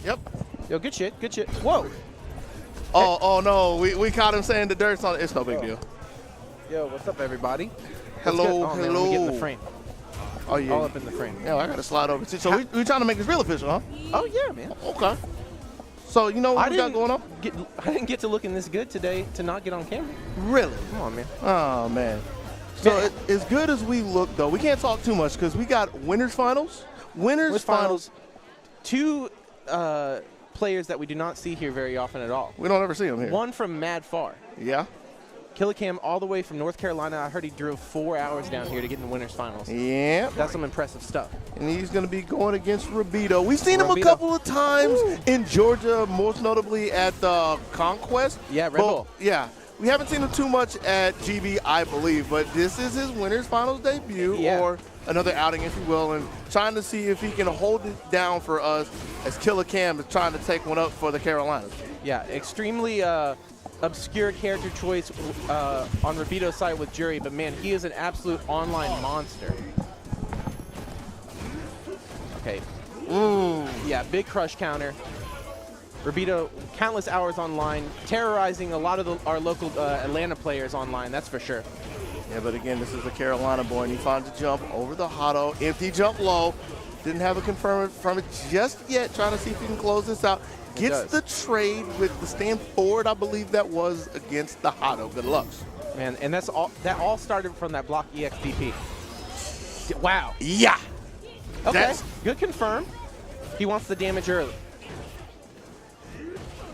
Yep. Yo, good shit, good shit. Whoa. Oh no, we caught him saying the dirt's on. It's no big deal. Yo, what's up, everybody? Hello, oh, man, hello. let me get in the frame. Oh yeah. All up in the frame. Yeah, I gotta slide over. So we trying to make this real official, huh? Oh yeah, man. Okay. So you know what we got going on? I didn't get to looking this good today to not get on camera. Really? Come on, man. Oh man. So as good as we look, though, we can't talk too much because we got winners finals. Winners finals. Two players that we do not see here very often at all. We don't ever see them here. One from mad far. Yeah. Killicam all the way from North Carolina. I heard he drove 4 hours down here to get in the winners finals. Yeah. That's some impressive stuff. And he's going to be going against Rabito. We've seen him a couple of times in Georgia, most notably at Conquest. Yeah, Red Bull. Yeah. We haven't seen him too much at GB, I believe, but this is his winners finals debut, or another outing, if you will, and trying to see if he can hold it down for us as Killer Cam is trying to take one up for the Carolinas. Yeah, extremely obscure character choice on Rabito's side with Jury, but man, he is an absolute online monster. Okay. Yeah, big crush counter. Rabito, countless hours online, terrorizing a lot of our local Atlanta players online, that's for sure. Yeah, but again, this is a Carolina boy, and he finds a jump over the Hotto. Empty jump low. Didn't have a confirm from it just yet. Trying to see if he can close this out. Gets the trade with the stand forward, I believe that was, against the Hotto. Good luck. Man, and that all started from that block EXDP. Wow. Yeah. Okay, good confirm. He wants the damage early.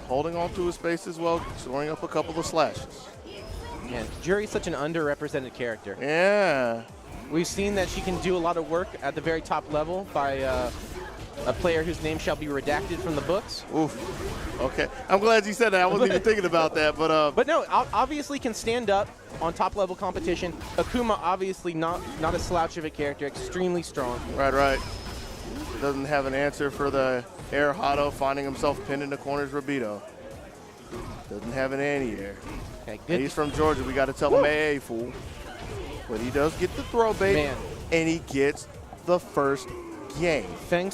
Holding on to his space as well, storing up a couple of slashes. Man, Jury's such an underrepresented character. Yeah. We've seen that she can do a lot of work at the very top level by a player whose name shall be redacted from the books. Oof. Okay. I'm glad you said that. I wasn't even thinking about that. But no, obviously can stand up on top level competition. Akuma, obviously not a slouch of a character, extremely strong. Right. Doesn't have an answer for the air Hotto, finding himself pinned in the corners. Rabito doesn't have an anti-air. Okay, good. He's from Georgia. We got to tell him, hey, fool. But he does get the throw bait, and he gets the first game. Feng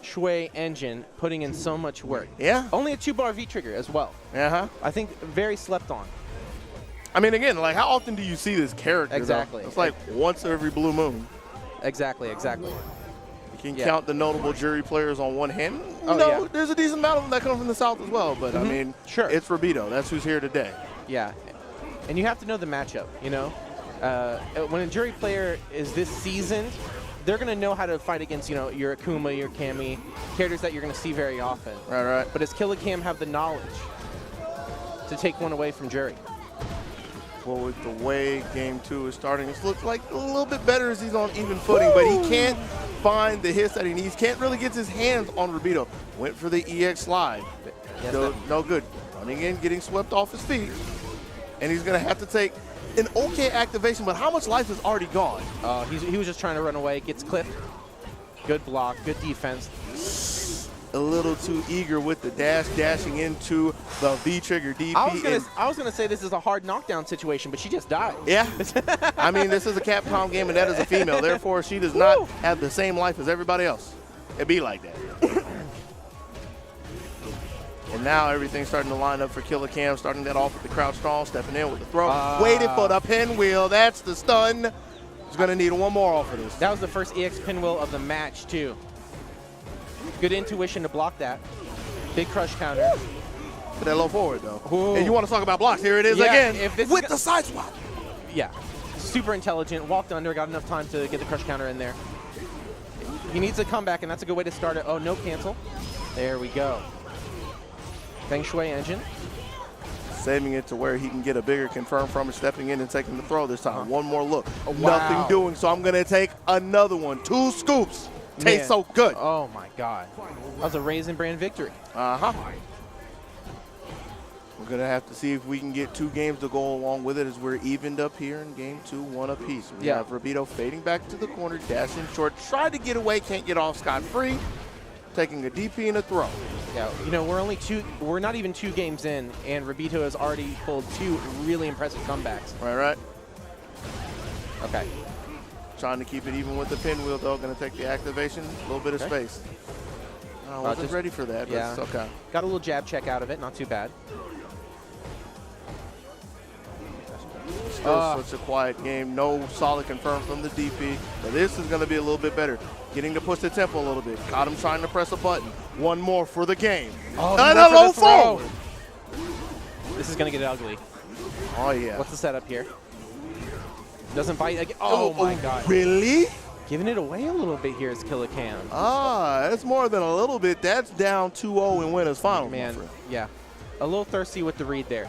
Shui engine putting in so much work. Yeah. Only a 2-bar V-trigger as well. Uh-huh. I think very slept on. I mean, again, like, how often do you see this character? Exactly. Though? It's like once every blue moon. Exactly. You can count the notable Jury players on one hand. There's a decent amount of them that come from the South as well. But, I mean, it's Rabito. That's who's here today. Yeah. And you have to know the matchup, you know? When a Jury player is this seasoned, they're going to know how to fight against, you know, your Akuma, your Cammy, characters that you're going to see very often. Right. But does Killer Cam have the knowledge to take one away from Jury? Well, with the way Game 2 is starting, it looks like a little bit better as he's on even footing, but he can't find the hits that he needs. Can't really get his hands on Rabito. Went for the EX slide. No good. Running in, getting swept off his feet, and he's going to have to take an okay activation, but how much life is already gone? He was just trying to run away. Gets clipped. Good block. Good defense. A little too eager with the dashing into the V-trigger DP. I was gonna say this is a hard knockdown situation, but she just died. Yeah. I mean, this is a Capcom game, and that is a female. Therefore, she does not have the same life as everybody else. It'd be like that. And now everything's starting to line up for Killer Cam, starting that off with the crouch strong, stepping in with the throw. Waited for the pinwheel. That's the stun. He's going to need one more off of this. That was the first EX pinwheel of the match, too. Good intuition to block that. Big crush counter. Put that low forward, though. Ooh. And you want to talk about blocks. Here it is again with the side swap. Yeah. Super intelligent. Walked under. Got enough time to get the crush counter in there. He needs a comeback, and that's a good way to start it. Oh, no cancel. There we go. Feng Shui engine. Saving it to where he can get a bigger confirm from it, stepping in and taking the throw this time. One more look. Oh, wow. Nothing doing, so I'm going to take another one. 2 scoops. Tastes so good. Oh, my God. That was a Raisin Brand victory. Uh-huh. We're going to have to see if we can get 2 games to go along with it as we're evened up here in game 2, 1 apiece. We have Rabito fading back to the corner, dashing short, tried to get away, can't get off scot-free, taking a DP and a throw. Yeah, you know, we're not even 2 games in, and Rabito has already pulled 2 really impressive comebacks. Right. Okay. Trying to keep it even with the pinwheel, though. Going to take the activation, a little bit of space. I wasn't ready for that, but it's okay. Got a little jab check out of it, not too bad. Still such a quiet game. No solid confirm from the DP. But this is going to be a little bit better. Getting to push the tempo a little bit. Caught him trying to press a button. One more for the game. Oh, and a low forward. This is going to get ugly. Oh, yeah. What's the setup here? Doesn't bite again. Oh, my God. Really? Giving it away a little bit here is Killer Cam. That's more than a little bit. That's down 2-0 in winners final. Man, yeah. A little thirsty with the read there.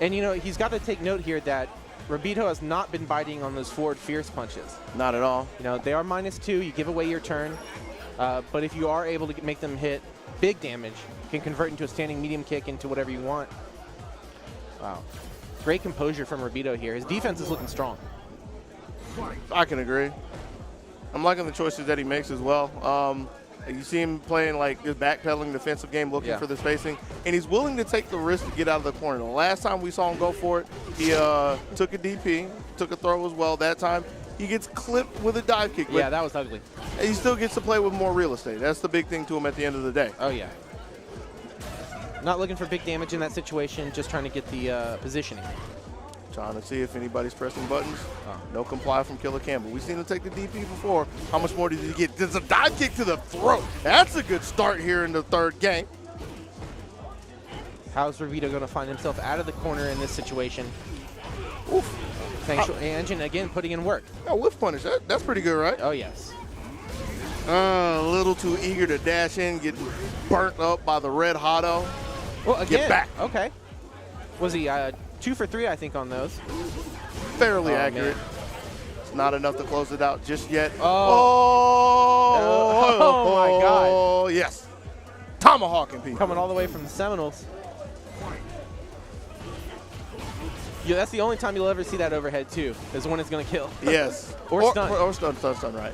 And, you know, he's got to take note here that Rabito has not been biting on those forward fierce punches. Not at all. You know, they are -2. You give away your turn. But if you are able to make them hit big damage, you can convert into a standing medium kick into whatever you want. Wow. Great composure from Rabito here. His defense is looking strong. I can agree. I'm liking the choices that he makes as well. You see him playing like his backpedaling defensive game, looking for the spacing, and he's willing to take the risk to get out of the corner. The last time we saw him go for it, he took a DP, took a throw as well. That time, he gets clipped with a dive kick. Yeah, that was ugly. He still gets to play with more real estate. That's the big thing to him at the end of the day. Oh, yeah. Not looking for big damage in that situation, just trying to get the positioning. Trying to see if anybody's pressing buttons. No comply from Killer Campbell. We've seen him take the DP before. How much more did he get? There's a dive kick to the throat. That's a good start here in the 3rd game. How's Rabito going to find himself out of the corner in this situation? Oof. Feng Shui engine again putting in work. Oh, whiff punish. That's pretty good, right? Oh, yes. A little too eager to dash in, getting burnt up by the red hotto. Well, again. Get back. Okay. Was he 2 for 3, I think, on those? Fairly accurate. Man. It's not enough to close it out just yet. Oh my God. Oh, yes. Tomahawking people. Coming all the way from the Seminoles. Yeah, that's the only time you'll ever see that overhead, too, is when it's going to kill. Yes. Or stun. Or stun, right.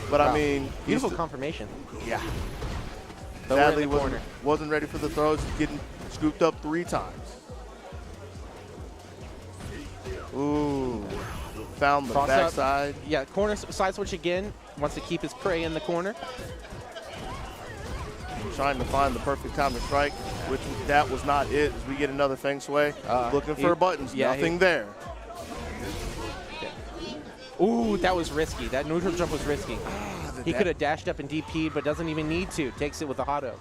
But, wow. I mean. Beautiful confirmation. Yeah. Sadly, wasn't ready for the throws. Getting scooped up 3 times. Ooh. Found the backside. Yeah, corner side switch again. Wants to keep his prey in the corner. Trying to find the perfect time to strike, which that was not it. As we get another Feng Shui. Looking for buttons. Nothing there. Yeah. Ooh, that was risky. That neutral jump was risky. He could have dashed up and DP'd, but doesn't even need to. Takes it with a hotto.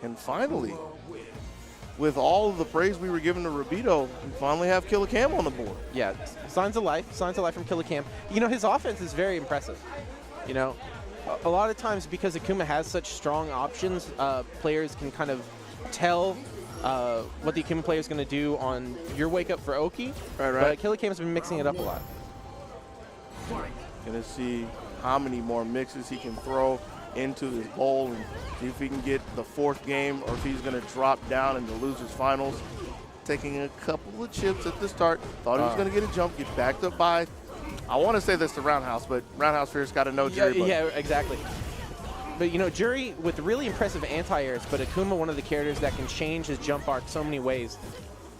And finally, with all of the praise we were giving to Rabito, we finally have Killer Cam on the board. Yeah, signs of life from Killer Cam. You know, his offense is very impressive. You know, a lot of times because Akuma has such strong options, players can kind of tell what the Akuma player is going to do on your wake up for Oki. Right. But Killer Cam's been mixing it up a lot. Gonna see how many more mixes he can throw into his bowl and see if he can get the 4th game or if he's going to drop down in the losers finals. Taking a couple of chips at the start. Thought he was going to get a jump, get backed up by, I want to say this to Roundhouse, but Roundhouse Fierce got to know Jury. Yeah, exactly. But, you know, Jury with really impressive anti-airs, but Akuma, one of the characters that can change his jump arc so many ways,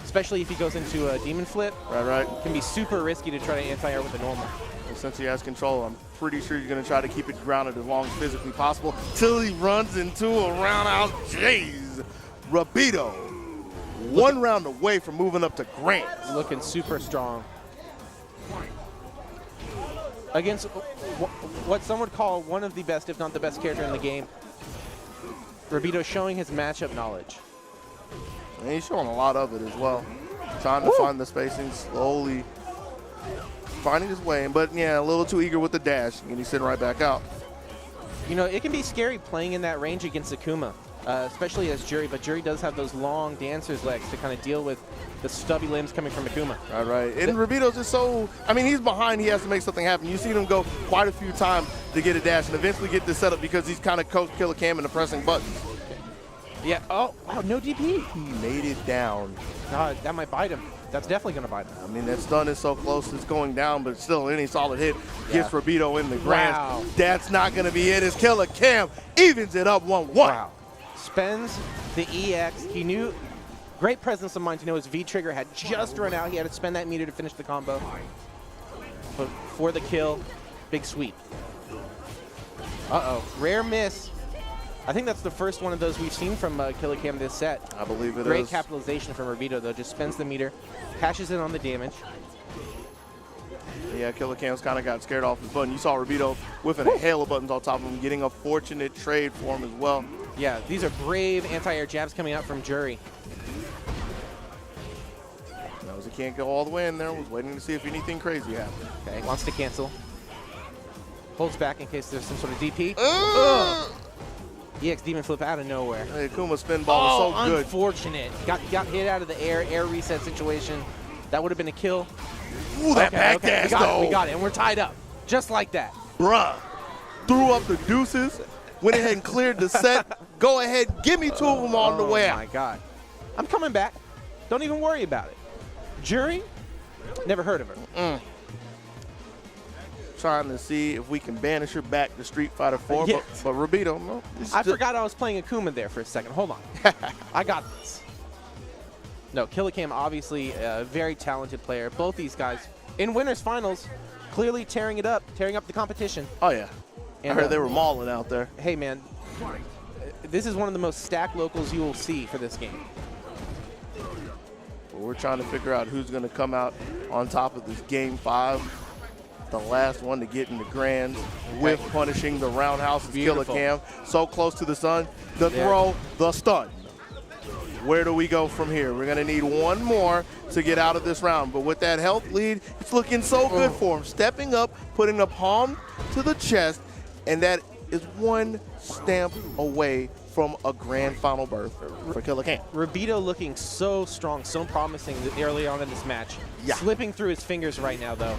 especially if he goes into a demon flip. Right. Can be super risky to try to anti-air with a normal. And since he has control, I'm pretty sure he's going to try to keep it grounded as long as physically possible till he runs into a roundhouse. Jeez. Rabito, 1 round away from moving up to Grant. Looking super strong. Against what some would call one of the best, if not the best character in the game, Rabito showing his matchup knowledge. And he's showing a lot of it as well. Trying to find the spacing, slowly finding his way. But yeah, a little too eager with the dash, and he's sitting right back out. You know, it can be scary playing in that range against Akuma, especially as Jury, but Jury does have those long dancer's legs to kind of deal with the stubby limbs coming from Akuma. Right. And Rabito's just so, I mean, he's behind. He has to make something happen. You see him go quite a few times to get a dash and eventually get this set up because he's kind of coached Killer Cam into pressing buttons. Yeah, oh, wow, no DP. He made it down. That might bite him. That's definitely going to bite him. I mean, that stun is so close, it's going down, but still any solid hit gets Rabito in the grand. Wow. That's not going to be it. As Killer Cam evens it up 1-1. Wow. Spends the EX. He knew, great presence of mind to know his V-trigger had just run out. He had to spend that meter to finish the combo. But for the kill, big sweep. Uh-oh, rare miss. I think that's the first one of those we've seen from Killer Cam this set. I believe it is. Great capitalization from Rabito, though. Just spends the meter, cashes in on the damage. Yeah, Killer Cam's kind of got scared off his button. You saw Rabito whiffing a hail of buttons on top of him, getting a fortunate trade for him as well. Yeah, these are brave anti-air jabs coming out from Jury. Knows he can't go all the way in there. Was waiting to see if anything crazy happened. Okay, wants to cancel. Holds back in case there's some sort of DP. EX Demon Flip out of nowhere. Hey, Akuma spin ball was so good. Unfortunate. Got hit out of the air reset situation. That would have been a kill. Ooh, that back dash, though. We got it, and we're tied up. Just like that. Bruh. Threw up the deuces. Went ahead and cleared the set. Go ahead, give me two of them on the way out. Oh, my God. I'm coming back. Don't even worry about it. Jury? Never heard of her. Trying to see if we can banish her back to Street Fighter 4, Yes. but Rabito, no. I forgot I was playing Akuma there for a second. Hold on. I got this. No, Killer Cam, obviously a very talented player. Both these guys in winners finals, clearly tearing up the competition. Oh, yeah. And, I heard they were mauling out there. Hey, man, this is one of the most stacked locals you will see for this game. But we're trying to figure out who's going to come out on top of this Game 5. The last one to get in the grand with punishing the roundhouse of Killer Cam. So close to the sun, the throw, the stun. Where do we go from here? We're going to need one more to get out of this round. But with that health lead, it's looking so good for him. Stepping up, putting the palm to the chest, and that is one stamp away from a grand final berth for Killer Cam. Rabito looking so strong, so promising early on in this match. Yeah. Slipping through his fingers right now, though.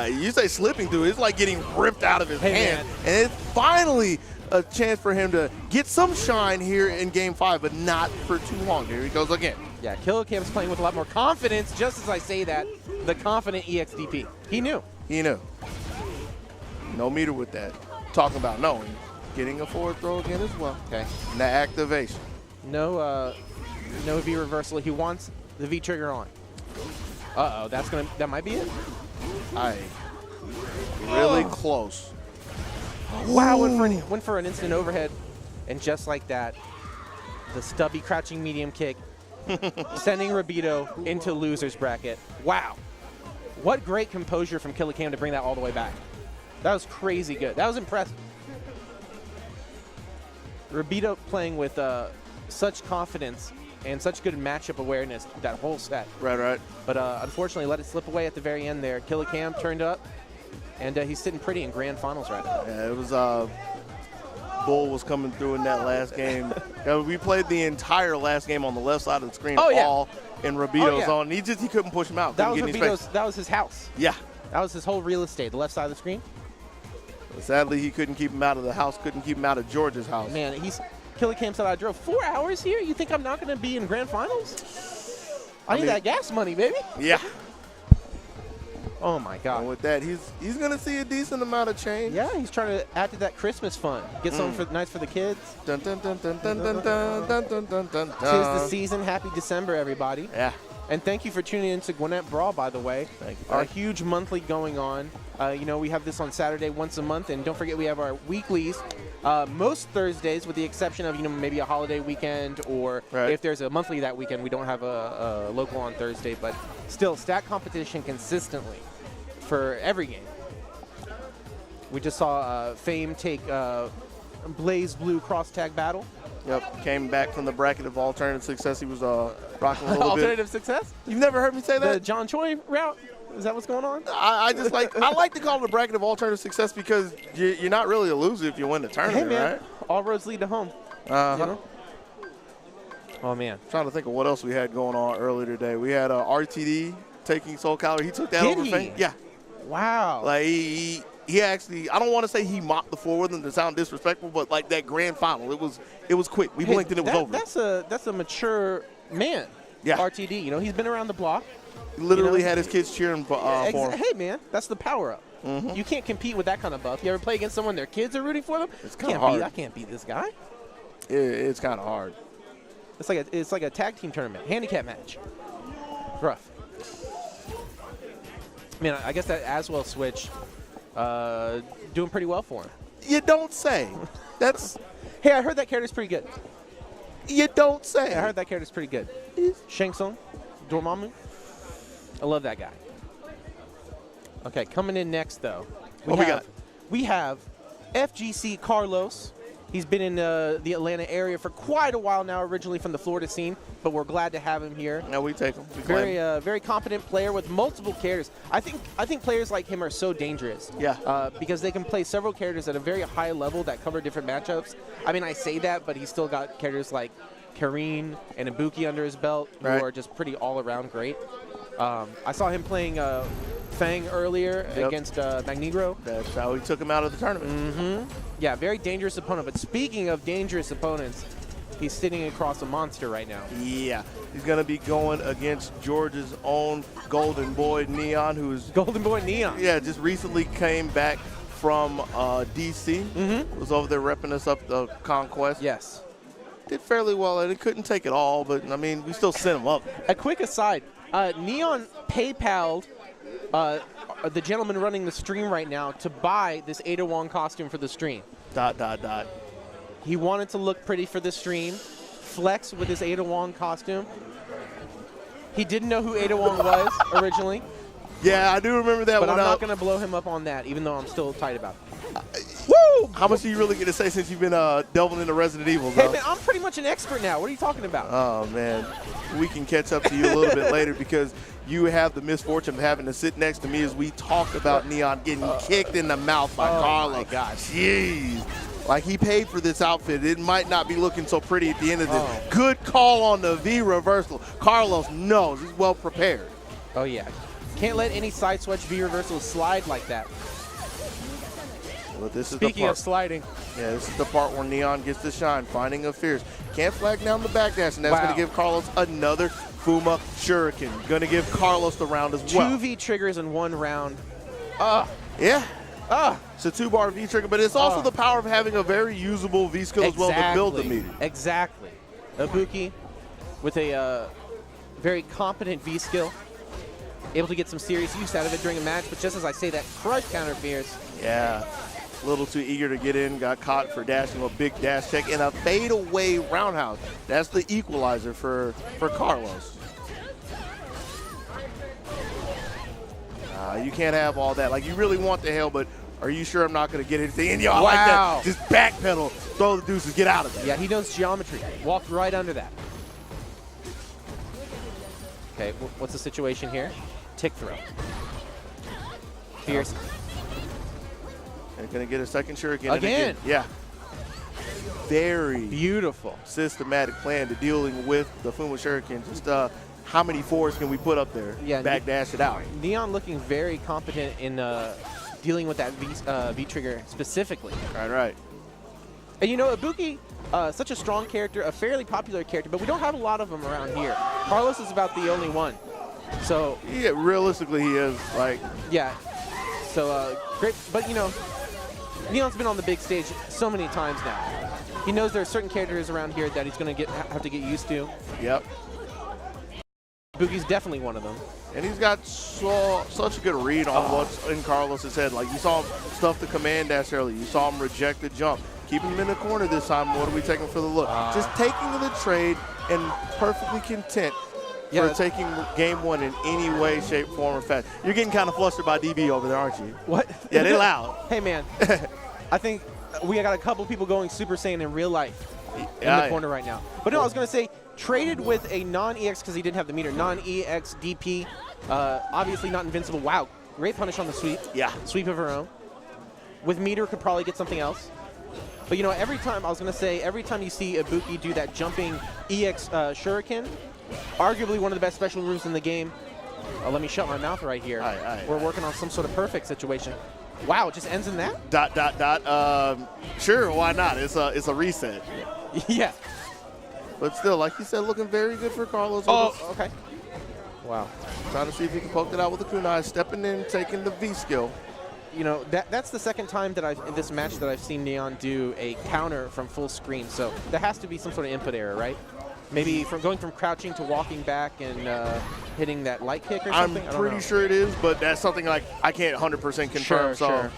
You say slipping through, it's like getting ripped out of his hand. Man. And it's finally a chance for him to get some shine here in Game 5, but not for too long. Here he goes again. Yeah, Killer Cam's playing with a lot more confidence. Just as I say that, the confident EXDP. He knew. He knew. No meter with that. Talking about knowing. Getting a forward throw again as well. Okay. And that activation. No V reversal. He wants the V trigger on. Uh-oh, that might be it. Really close. Wow, went for an instant overhead. And just like that, the stubby crouching medium kick, sending Rabito into loser's bracket. Wow. What great composure from Killer Cam to bring that all the way back. That was crazy good. That was impressive. Rabito playing with such confidence and such good matchup awareness that whole set. Right. But unfortunately, let it slip away at the very end there. Killer Cam turned up, and he's sitting pretty in grand finals right now. Yeah, it was Bull was coming through in that last game. We played the entire last game on the left side of the screen, all in Rabito's zone. He couldn't push him out. That was his house. Yeah. That was his whole real estate, the left side of the screen. But sadly, he couldn't keep him out of the house, couldn't keep him out of George's house. Man, Killer Cam said, I drove 4 hours here? You think I'm not going to be in grand finals? I need that gas money, baby. Yeah. Oh, my God. And with that, he's going to see a decent amount of change. Yeah, he's trying to add to that Christmas fun. Get something nice for the kids. Dun, dun, dun, dun, dun, dun, dun, dun, dun, dun, dun. 'Tis the season. Happy December, everybody. Yeah. And thank you for tuning in to Gwinnett Brawl, by the way. Thank you. Our huge monthly going on. We have this on Saturday once a month, and don't forget we have our weeklies most Thursdays, with the exception of maybe a holiday weekend, or if there's a monthly that weekend, we don't have a local on Thursday. But still, stat competition consistently for every game. We just saw Fame take Blaze Blue cross tag battle. Yep, came back from the bracket of alternative success. He was rocking a little Alternative bit. success? You've never heard me say that? The John Choi route? Is that what's going on? I just like to call it a bracket of alternative success because you're not really a loser if you win the tournament, hey, man, right? all roads lead to home. Uh-huh. You know? Oh, man. Trying to think of what else we had going on earlier today. We had RTD taking Soul Calibur. He took that over Fame. Yeah. Wow. Like, he actually, I don't want to say he mopped the floor with him to sound disrespectful, but like that grand final, it was quick. We blinked and it was over. That's a mature man. Yeah. RTD, you know, he's been around the block. Literally had his kids cheering for him. Hey, man, that's the power up. Mm-hmm. You can't compete with that kind of buff. You ever play against someone their kids are rooting for them? It's kind of hard. I can't beat this guy. It's kind of hard. It's like a tag team tournament, handicap match. Rough. Man, I guess that Aswell switch doing pretty well for him. You don't say. That's. Hey, I heard that character's pretty good. You don't say. Hey, I heard that character's pretty good. Shang Tsung, Dormammu. I love that guy. Okay, coming in next though. We have FGC Carlos. He's been in the Atlanta area for quite a while now, originally from the Florida scene, but we're glad to have him here. No, we take him. Very competent player with multiple characters. I think players like him are so dangerous. Yeah. Because they can play several characters at a very high level that cover different matchups. I mean, I say that, but he's still got characters like Kareen and Ibuki under his belt who are just pretty all-around great. I saw him playing Fang earlier against Magneto. That's how he took him out of the tournament. Mm-hmm. Yeah, very dangerous opponent. But speaking of dangerous opponents, he's sitting across a monster right now. Yeah, he's going to be going against Georgia's own Golden Boy Neon, who's Golden Boy Neon. Yeah, just recently came back from DC. Mm-hmm. Was over there repping us up the Conquest. Yes. Did fairly well, and it couldn't take it all, but I mean, we still sent him up. A quick aside: Neon PayPal'd the gentleman running the stream right now to buy this Ada Wong costume for the stream. ... He wanted to look pretty for the stream, flex with his Ada Wong costume. He didn't know who Ada Wong was originally. Yeah, I do remember that but one. I'm not going to blow him up on that, even though I'm still tight about it. Woo! How much do you really get to say since you've been delving into Resident Evil, though? Hey, man, I'm pretty much an expert now. What are you talking about? Oh, man. We can catch up to you a little bit later because you have the misfortune of having to sit next to me as we talk about Neon getting kicked in the mouth by Carlos. Oh, my gosh. Jeez. Like, he paid for this outfit. It might not be looking so pretty at the end of this. Good call on the V reversal. Carlos knows. He's well prepared. Oh, yeah. Can't let any side switch V reversals slide like that. Well, this is Speaking of sliding. Yeah, this is the part where Neon gets to shine, finding a fierce. Can't flag down the backdash, and that's going to give Carlos another Fuma Shuriken. Going to give Carlos the round as well. 2 V triggers in 1 round. Yeah. It's a 2-bar V trigger, but it's also the power of having a very usable V skill as well to build the meter. Exactly. Ibuki with a very competent V skill. Able to get some serious use out of it during a match, but just as I say that, crush counter fierce. Yeah. A little too eager to get in, got caught for dashing a big dash check and a fadeaway roundhouse. That's the equalizer for Carlos. You can't have all that. Like, you really want the hell, but are you sure I'm not going to get anything in you? I like that. Just backpedal, throw the deuces, get out of there. Yeah, he knows geometry. Walked right under that. Okay, what's the situation here? Tick throw. Fierce. They're going to get a second shuriken. Again. Yeah. Very beautiful. Systematic plan to dealing with the Fuma Shuriken. Just how many 4s can we put up there? Yeah, backdash it out. Neon looking very competent in dealing with that V trigger specifically. Right. And you know, Ibuki, such a strong character, a fairly popular character, but we don't have a lot of them around here. Carlos is about the only one. So yeah, realistically, he is yeah. So great, but you know, Neon's been on the big stage so many times now. He knows there are certain characters around here that he's going to have to get used to. Yep. Ibuki's definitely one of them. And he's got such a good read on what's in Carlos's head. Like, you saw him stuff the command dash early. You saw him reject the jump. Keep him in the corner this time. What are we taking for the look? Just taking the trade and perfectly content for taking game 1 in any way, shape, form, or fashion. You're getting kind of flustered by DB over there, aren't you? What? Yeah, they're loud. Hey, man. I think we got a couple people going Super Saiyan in real life in the corner right now. But no, I was going to say, traded with a non-EX because he didn't have the meter. Non-EX DP. Obviously not invincible. Wow. Great punish on the sweep. Yeah. Sweep of her own. With meter, could probably get something else. But, you know, every time you see Ibuki do that jumping EX shuriken, arguably one of the best special moves in the game. Let me shut my mouth right here. We're working on some sort of perfect situation. Wow, it just ends in that? ... Sure, why not? It's a reset. Yeah. But still, like you said, looking very good for Carlos. Oh, okay. Wow. Trying to see if he can poke it out with the kunai, stepping in, taking the V skill. You know, that's the second time that in this match that I've seen Neon do a counter from full screen. So there has to be some sort of input error, right? Maybe from going from crouching to walking back and hitting that light kick or something? I'm pretty sure it is, but that's something like I can't 100% confirm. Sure.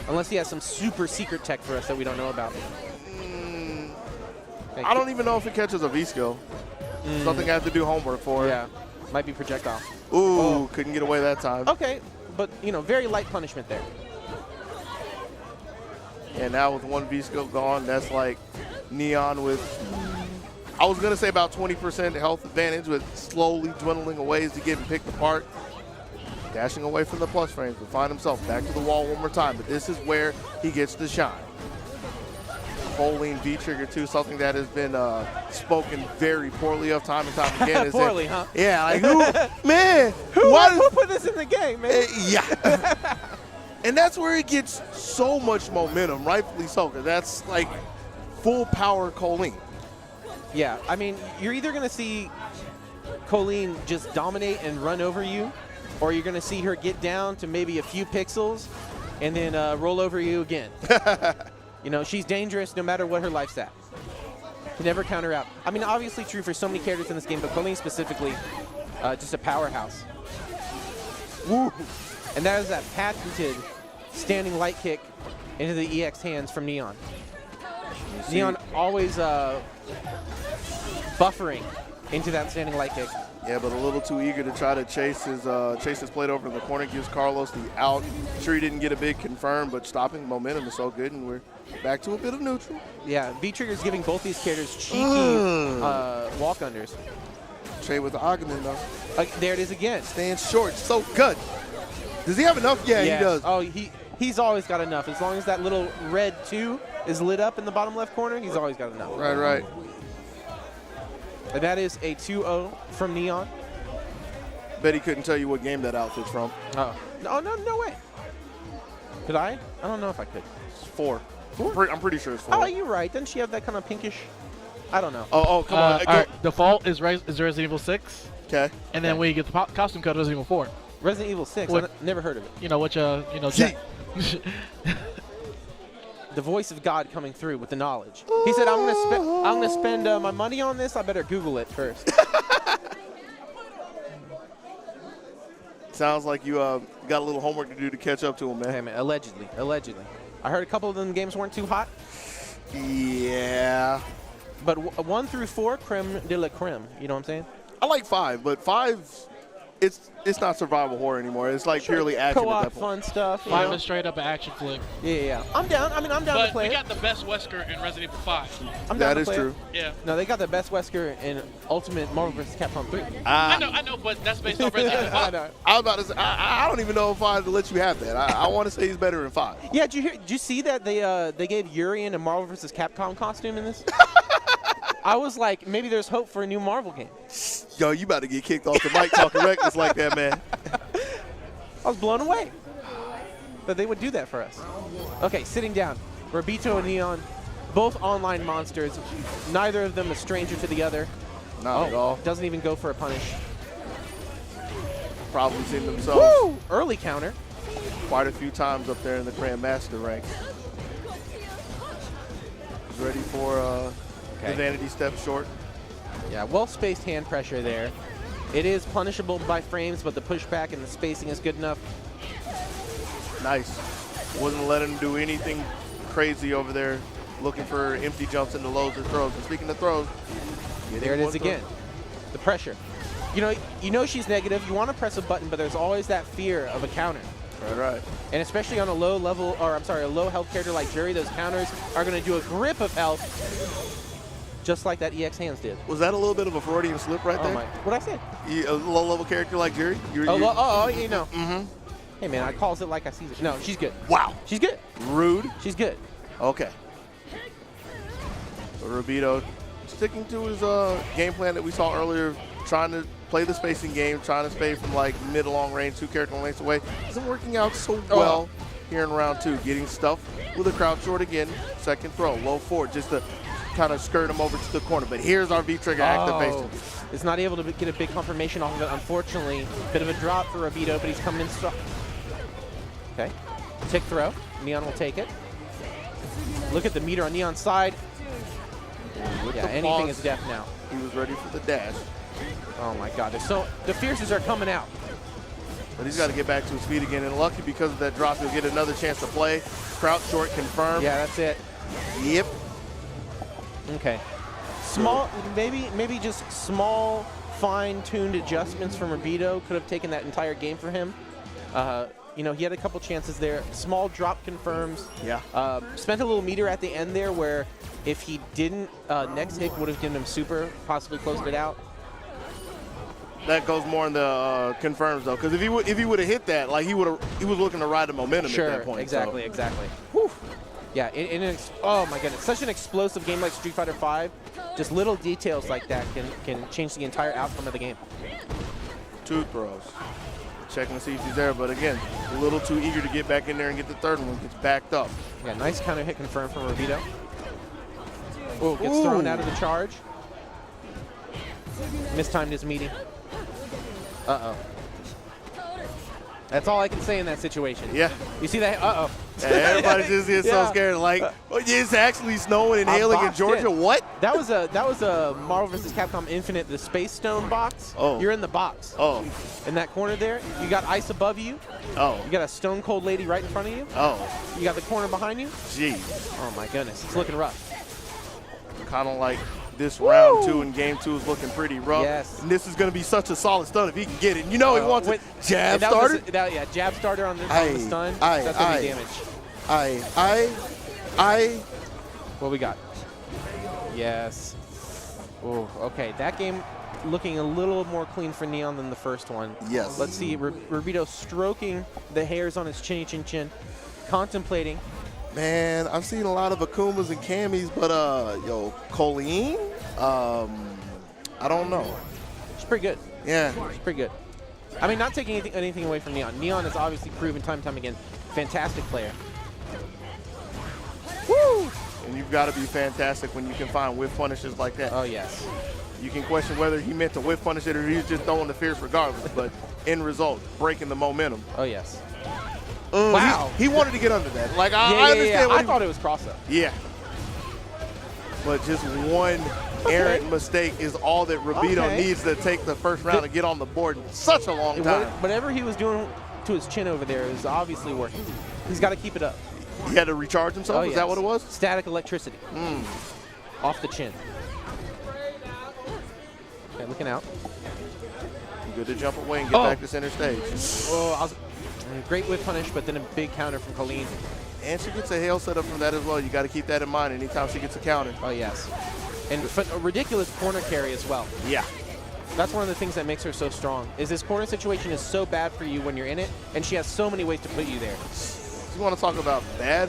Unless he has some super secret tech for us that we don't know about. I don't even know if it catches a V skill. Something I have to do homework for. Yeah, might be projectile. Ooh, couldn't get away that time. Okay, but, you know, very light punishment there. And now with one V skill gone, that's like Neon with, I was going to say about 20% health advantage, with slowly dwindling away as to getting picked apart. Dashing away from the plus frames, but find himself back to the wall one more time. But this is where he gets to shine. Bowling V-trigger too, something that has been spoken very poorly of time and time again. Poorly, huh? Yeah, like who, man, who put this in the game, man? Yeah. And that's where it gets so much momentum, rightfully so, because that's like full power Colleen. Yeah, I mean, you're either going to see Colleen just dominate and run over you, or you're going to see her get down to maybe a few pixels and then roll over you again. You know, she's dangerous no matter what her life's at. Can never counter out. I mean, obviously true for so many characters in this game, but Colleen specifically, just a powerhouse. Woo! And that is that patented standing light kick into the EX hands from Neon. Neon always buffering into that standing light kick. Yeah, but a little too eager to try to chase his plate over in the corner. Gives Carlos the out. Sure, he didn't get a big confirm, but stopping momentum is so good, and we're back to a bit of neutral. Yeah, V-Trigger is giving both these characters cheeky walk-unders. Trade with the Aghanim, though. There it is again. Stands short, so good. Does he have enough? Yeah, he does. Oh, he's always got enough. As long as that little red 2 is lit up in the bottom left corner, he's always got enough. Right. And that is a 2-0 from Neon. Bet he couldn't tell you what game that outfit's from. Oh, no way. Could I? I don't know if I could. It's 4. I'm pretty sure it's 4. Oh, you're right. Doesn't she have that kind of pinkish? I don't know. Oh, come on. All right. Default is Resident Evil 6. Okay. And then when you get the costume code, Resident Evil 4. Resident Evil 6. I've never heard of it. You know, Jack. The voice of God coming through with the knowledge. He said, I'm gonna spend my money on this. I better Google it first. Sounds like you got a little homework to do to catch up to him, man. Hey, man, allegedly. I heard a couple of them games weren't too hot. Yeah. But 1 through 4, creme de la creme. You know what I'm saying? I like 5, but 5, it's not survival horror anymore. It's like purely action Co-op, at that point. fun stuff. 5 is straight up an action flick. Yeah. I'm down. I mean, I'm down to play But we got the best Wesker in Resident Evil 5. I'm down That to is play true. it. Yeah. No, they got the best Wesker in Ultimate Marvel vs. Capcom 3. I know, but that's based on Resident Evil 5. I was about to say, I don't even know if I'd let you have that. I want to say he's better in 5. Yeah, did you see that they gave Urian a Marvel vs. Capcom costume in this? I was like, maybe there's hope for a new Marvel game. Yo, you about to get kicked off the mic talking reckless like that, man. I was blown away that they would do that for us. Okay, sitting down. Rabito and Neon, both online monsters. Neither of them a stranger to the other. Not at all. Doesn't even go for a punish. Probably seen themselves Woo! Early counter. quite a few times up there in the Grandmaster ranks. Ready for the vanity step short. Yeah, well-spaced hand pressure there. It is punishable by frames, but the pushback and the spacing is good enough. Nice. Wasn't letting him do anything crazy over there, looking for empty jumps into lows or throws. And speaking of throws, There it is again. The pressure. you know she's negative. You want to press a button, but there's always that fear of a counter. Right. And especially on a low level, or I'm sorry, a low health character like Jerry, those counters are going to do a grip of health, just like that EX hands did. Was that a little bit of a Freudian slip right there? What'd I say? A low-level character like Jerry? You know. Mm-hmm. Hey, man, I calls it like I sees it. No, she's good. Wow. She's good. Rude. She's good. Okay. So Rabito sticking to his game plan that we saw earlier, trying to play the spacing game, trying to stay from like mid to long range, 2 character lengths away. Isn't working out so well here in round 2. Getting stuffed with a crouch short again. Second throw, low forward, just to kind of skirt him over to the corner. But here's our V-trigger activation. Is not able to get a big confirmation off of it, unfortunately. Bit of a drop for Rabito, but he's coming in strong. Okay. Tick throw. Neon will take it. Look at the meter on Neon's side. Yeah, anything is death now. He was ready for the dash. Oh my God! So the fierces are coming out. But he's got to get back to his feet again. And lucky because of that drop, he'll get another chance to play. Crouch short confirmed. Yeah, that's it. Yep. Okay. Small, maybe just small, fine-tuned adjustments from Rabito could have taken that entire game for him. You know, he had a couple chances there. Small drop confirms. Yeah. Spent a little meter at the end there where if he didn't, next hit would have given him super, possibly closed it out. That goes more in the confirms though, because if he would have hit that, like he was looking to ride the momentum at that point. Exactly, so. exactly. Whew. Yeah, oh my goodness, such an explosive game like Street Fighter V. Just little details like that can change the entire outcome of the game. 2 throws. Checking to see if he's there, but again, a little too eager to get back in there and get the third one. Gets backed up. Yeah, nice counter hit confirmed from Rabito. Oh, gets thrown out of the charge. Mistimed his meeting. Uh-oh. That's all I can say in that situation. Yeah. You see that? Uh-oh. Yeah, everybody just gets so scared. Like, it's actually snowing and hailing in Georgia. What? That was a Marvel vs. Capcom Infinite, the Space Stone box. Oh. You're in the box. Oh. In that corner there, you got ice above you. Oh. You got a stone cold lady right in front of you. Oh. You got the corner behind you. Jeez. Oh my goodness, it's looking rough. Kind of like this round 2 and game 2 is looking pretty rough. Yes. And this is going to be such a solid stun if he can get it. You know he wants it. Jab starter? Yeah, jab starter on the stun. That's going to be damage. What we got? Yes. Oh, okay. That game looking a little more clean for Neon than the first one. Yes. Let's see. Rabito stroking the hairs on his chin, contemplating. Man, I've seen a lot of Akumas and Camis, but Colleen, I don't know. She's pretty good. Yeah. She's pretty good. I mean, not taking anything away from Neon. Neon has obviously proven time and time again, fantastic player. Woo! And you've got to be fantastic when you can find whiff punishes like that. Oh, yes. You can question whether he meant to whiff punish it or he was just throwing the fierce regardless, but end result, breaking the momentum. Oh, yes. Wow. He wanted to get under that. Like, I understand. I thought it was cross-up. Yeah. But just one errant mistake is all that Rabito needs to take the first round and get on the board in such a long time. Whatever he was doing to his chin over there is obviously working. He's got to keep it up. He had to recharge himself? Is that what it was? Static electricity. Off the chin. Okay, looking out. Good to jump away and get back to center stage. Oh, great whip punish, but then a big counter from Colleen. And she gets a hail set up from that as well. You got to keep that in mind anytime she gets a counter. Oh, yes. And a ridiculous corner carry as well. Yeah. That's one of the things that makes her so strong, is this corner situation is so bad for you when you're in it, and she has so many ways to put you there. You want to talk about bad?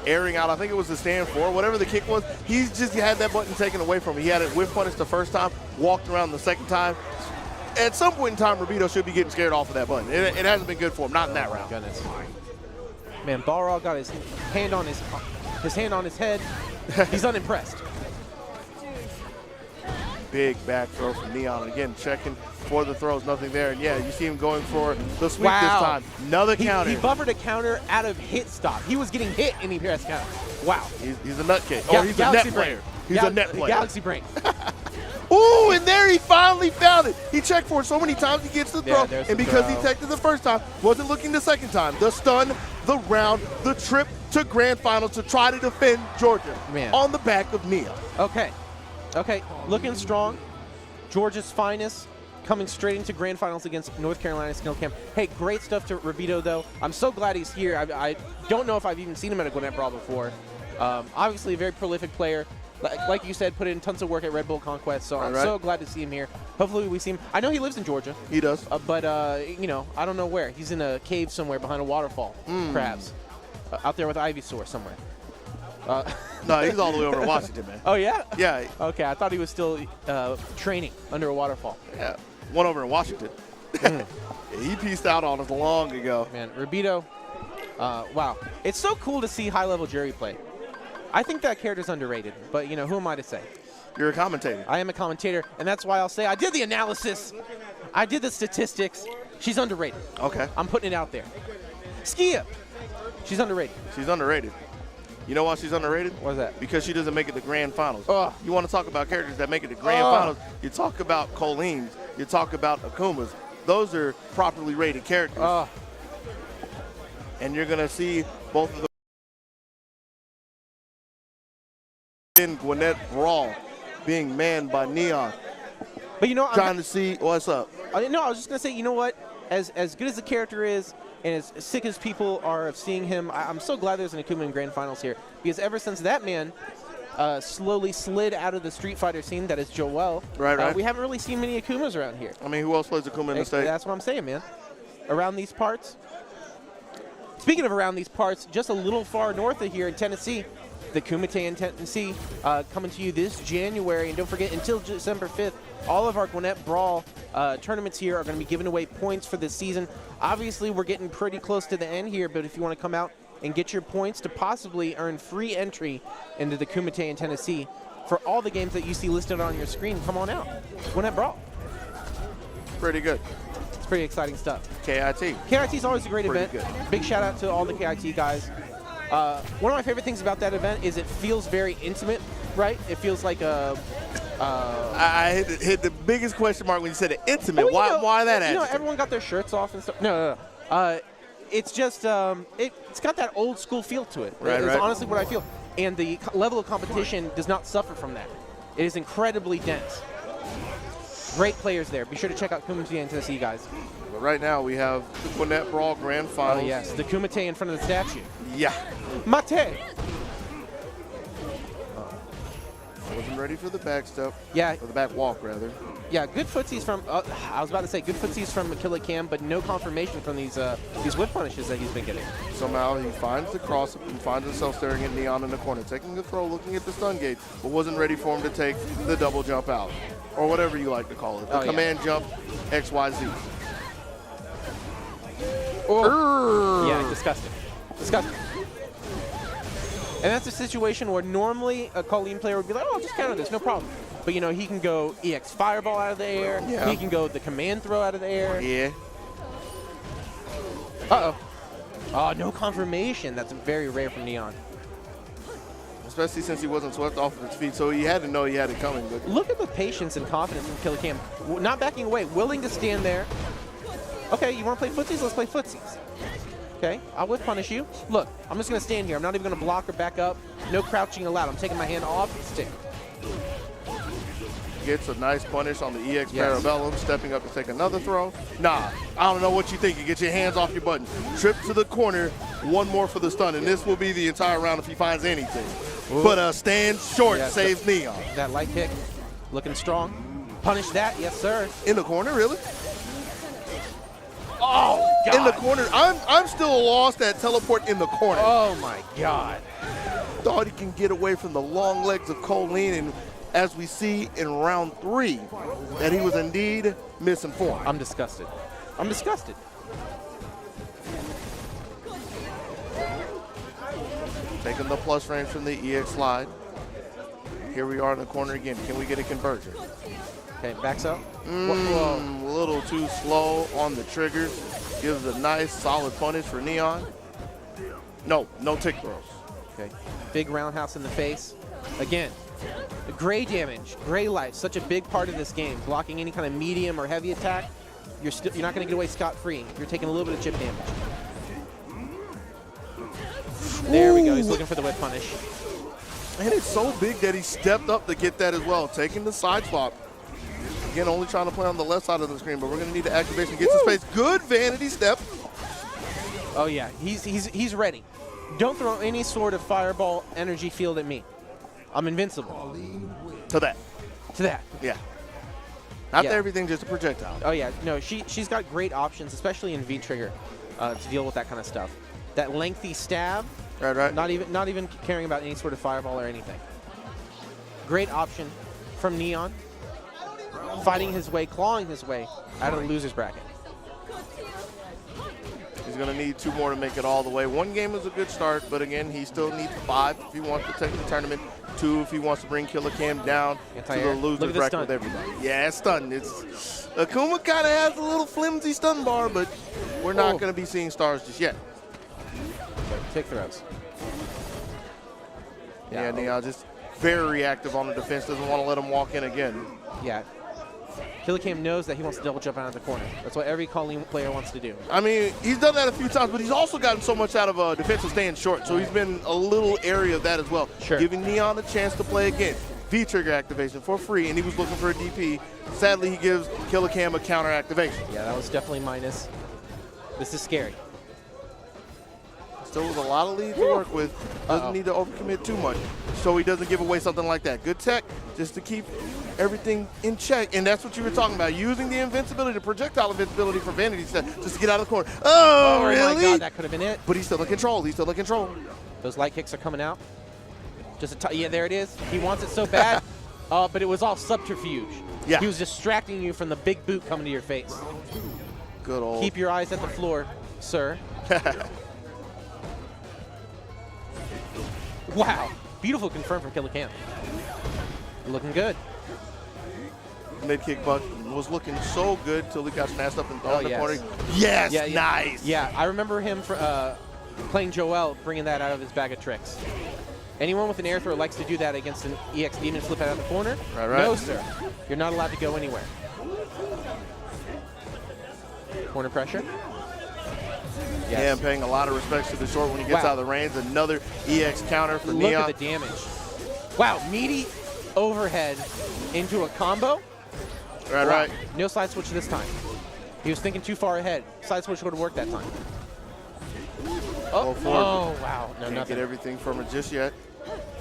Airing out, I think it was the stand 4, whatever the kick was, he had that button taken away from him. He had it whiff punish the first time, walked around the second time. At some point in time, Rabito should be getting scared off of that button. It hasn't been good for him, not in that round. Goodness. Man, Balrog got his hand on his head. He's unimpressed. Big back throw from Neon. Again, checking for the throws, nothing there. And yeah, you see him going for the sweep this time. Another counter. He buffered a counter out of hit stop. He was getting hit and he pressed counter. Wow. He's a nutcase. Or he's a net player. He's a net player. Galaxy Brain. Ooh, and there he finally found it. He checked for it so many times he gets the throw. And because he checked it the first time, wasn't looking the second time. The stun, the round, the trip to grand finals to try to defend Georgia on the back of Neon. Okay. Okay, looking strong. Georgia's finest. coming straight into grand finals against North Carolina Skill Camp. Hey, great stuff to Rabito, though. I'm so glad he's here. I don't know if I've even seen him at a Gwinnett Brawl before. Obviously, a very prolific player. Like you said, put in tons of work at Red Bull Conquest, so I'm so glad to see him here. Hopefully we see him. I know he lives in Georgia. He does. But, you know, I don't know where. He's in a cave somewhere behind a waterfall, perhaps. Out there with Ivysaur somewhere. No, he's all the way over in Washington, man. Oh, yeah? Yeah. Okay, I thought he was still training under a waterfall. Yeah, one over in Washington. He peaced out on us long ago. Man, Rabito, wow. It's so cool to see high-level jury play. I think that character's underrated, but, you know, who am I to say? You're a commentator. I am a commentator, and that's why I'll say I did the analysis. I did the statistics. She's underrated. Okay. I'm putting it out there. Skia, she's underrated. She's underrated. You know why she's underrated? What is that? Because she doesn't make it to grand finals. Ugh. You want to talk about characters that make it to grand finals, you talk about Colleen's, you talk about Akumas. Those are properly rated characters. And you're going to see both of them in Gwinnett Brawl being manned by Neon. But, you know, trying to see what's up. No, I was just going to say, you know what? As good as the character is, and as sick as people are of seeing him, I'm so glad there's an Akuma in grand finals here. Because ever since that man slowly slid out of the Street Fighter scene, that is Joel, we haven't really seen many Akumas around here. I mean, who else plays Akuma in the state? That's what I'm saying, man. Around these parts. Speaking of around these parts, just a little far north of here in Tennessee, the Kumite in Tennessee, coming to you this January. And don't forget, until December 5th, all of our Gwinnett Brawl tournaments here are going to be giving away points for this season. Obviously, we're getting pretty close to the end here, but if you want to come out and get your points to possibly earn free entry into the Kumite in Tennessee for all the games that you see listed on your screen, come on out. Gwinnett Brawl. Pretty good. It's pretty exciting stuff. KIT. KIT is always a great event. Good. Big shout out to all the KIT guys. One of my favorite things about that event is it feels very intimate, right? It feels like a... I hit the biggest question mark when you said intimate. Well, why that adjective? You know, everyone got their shirts off and stuff. No. It's just, it's got that old school feel to it. It's honestly what I feel. And the level of competition does not suffer from that. It is incredibly dense. Great players there. Be sure to check out Kumite in Tennessee, guys. But right now we have the Gwinnett Brawl Grand Finals. Oh, yes. The Kumite in front of the statue. Yeah. Mate. I wasn't ready for the back step. Yeah. Or the back walk, rather. Yeah, good footsies from, I was about to say good footsies from Makilla Cam, but no confirmation from these whip punishes that he's been getting. Somehow he finds the cross and finds himself staring at Neon in the corner, taking the throw, looking at the stun gate, but wasn't ready for him to take the double jump out. Or whatever you like to call it. The command jump XYZ. Oh. Yeah, disgusting. Disgusting. And that's a situation where normally a Colleen player would be like, oh, I'll just counter this, no problem. But, you know, he can go EX Fireball out of the air. Yeah. He can go the command throw out of the air. Yeah. Uh-oh. Oh, no confirmation. That's very rare from Neon. Especially since he wasn't swept off of his feet, so he had to know he had it coming. But look at the patience and confidence from Killer Cam. Not backing away, willing to stand there. Okay, you want to play footsies? Let's play footsies. Okay, I'll whip punish you. Look, I'm just going to stand here. I'm not even going to block or back up. No crouching allowed. I'm taking my hand off the stick. Gets a nice punish on the EX Parabellum, stepping up to take another throw. Nah, I don't know what you think. You get your hands off your button. Trip to the corner, one more for the stun, and this will be the entire round if he finds anything. Ooh. But stand short saves Neon. That light kick, looking strong. Punish that, yes sir. In the corner, really? Oh, God. In the corner. I'm still lost at teleport in the corner. Oh, my God. Thought he can get away from the long legs of Colleen, and as we see in round 3, that he was indeed misinformed. I'm disgusted. I'm disgusted. Taking the plus range from the EX slide. Here we are in the corner again. Can we get a conversion? Okay, backs up. A little too slow on the triggers. Gives a nice solid punish for Neon. No tick throws. Okay, big roundhouse in the face. Again, the gray damage, gray life, such a big part of this game. Blocking any kind of medium or heavy attack, you're not going to get away scot-free. You're taking a little bit of chip damage. There we go. He's looking for the whip punish. And it's so big that he stepped up to get that as well, taking the side swap. Again, only trying to play on the left side of the screen, but we're going to need the activation. Get to space. Good vanity step. Oh, yeah. He's ready. Don't throw any sort of fireball energy field at me. I'm invincible. To that. To that. Yeah. Not Yeah. everything just a projectile. Oh, yeah. No, she's got great options, especially in V-Trigger, to deal with that kind of stuff. That lengthy stab, Right. not even caring about any sort of fireball or anything. Great option from Neon. Fighting his way, clawing his way out of the loser's bracket. He's going to need 2 more to make it all the way. 1 game is a good start, but again, he still needs 5 if he wants to take the tournament. 2 if he wants to bring Killer Cam down to the loser's bracket with everybody. Yeah, it's stun. Akuma kind of has a little flimsy stun bar, but we're not going to be seeing stars just yet. Take throws. Yeah, Neon just very reactive on the defense. Doesn't want to let him walk in again. Yeah. Killer Cam knows that he wants to double jump out of the corner. That's what every Colleen player wants to do. I mean, he's done that a few times, but he's also gotten so much out of defensive staying short, so he's been a little area of that as well. Sure. Giving Neon a chance to play again. V-trigger activation for free, and he was looking for a DP. Sadly, he gives Killer Cam a counter activation. Yeah, that was definitely minus. This is scary. Still with a lot of lead to work with. Doesn't need to overcommit too much, so he doesn't give away something like that. Good tech, just to keep everything in check, and that's what you were talking about, using the invincibility, the projectile invincibility for vanity step, just to get out of the corner. Oh, really? Oh my God, that could have been it. But he's still in control. He's still in control. Those light kicks are coming out. Yeah, there it is. He wants it so bad, but it was all subterfuge. Yeah. He was distracting you from the big boot coming to your face. Good old. Keep your eyes at the floor, sir. Wow. Beautiful confirm from Killer Cam. Looking good. Mid kick buck was looking so good till he got snatched up and thrown in the corner. Yes, Yes, nice. Yeah, I remember him playing Joel, bringing that out of his bag of tricks. Anyone with an air throw likes to do that against an EX demon, flip it out of the corner. Right. No, sir. You're not allowed to go anywhere. Corner pressure. Yes. Yeah, I'm paying a lot of respect to the short when he gets out of the reins. Another EX counter for Neon. Look at the damage. Wow, meaty overhead into a combo. Right. No side switch this time. He was thinking too far ahead. Side switch would have worked that time. Oh, wow. No, Can't nothing. get everything from it just yet.